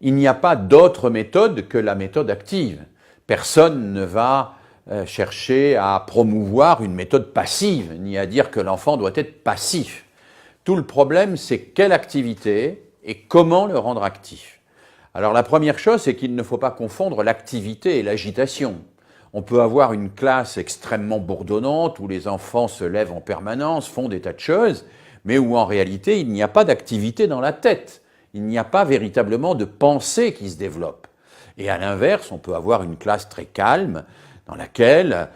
Il n'y a pas d'autre méthode que la méthode active. Personne ne va chercher à promouvoir une méthode passive, ni à dire que l'enfant doit être passif. Tout le problème, c'est quelle activité et comment le rendre actif. Alors la première chose, c'est qu'il ne faut pas confondre l'activité et l'agitation. On peut avoir une classe extrêmement bourdonnante où les enfants se lèvent en permanence, font des tas de choses, mais où en réalité il n'y a pas d'activité dans la tête. Il n'y a pas véritablement de pensée qui se développe. Et à l'inverse, on peut avoir une classe très calme dans laquelle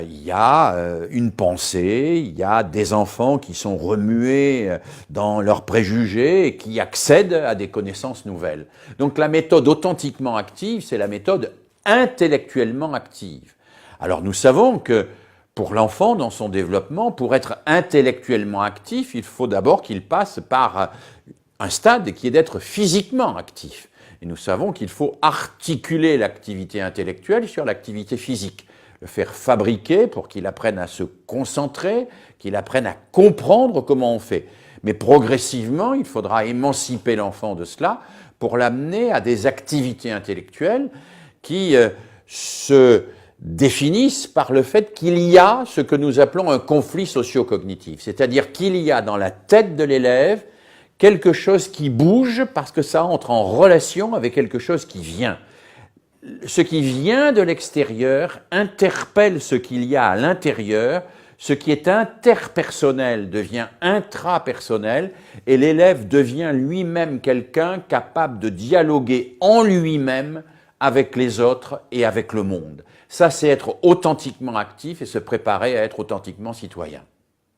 il y a une pensée, il y a des enfants qui sont remués dans leurs préjugés et qui accèdent à des connaissances nouvelles. Donc la méthode authentiquement active, c'est la méthode intellectuellement active. Alors nous savons que pour l'enfant, dans son développement, pour être intellectuellement actif, il faut d'abord qu'il passe par un stade qui est d'être physiquement actif. Et nous savons qu'il faut articuler l'activité intellectuelle sur l'activité physique, le faire fabriquer pour qu'il apprenne à se concentrer, qu'il apprenne à comprendre comment on fait. Mais progressivement, il faudra émanciper l'enfant de cela pour l'amener à des activités intellectuelles qui se définissent par le fait qu'il y a ce que nous appelons un conflit socio-cognitif, c'est-à-dire qu'il y a dans la tête de l'élève quelque chose qui bouge parce que ça entre en relation avec quelque chose qui vient. Ce qui vient de l'extérieur interpelle ce qu'il y a à l'intérieur, ce qui est interpersonnel devient intrapersonnel et l'élève devient lui-même quelqu'un capable de dialoguer en lui-même avec les autres et avec le monde. Ça, c'est être authentiquement actif et se préparer à être authentiquement citoyen.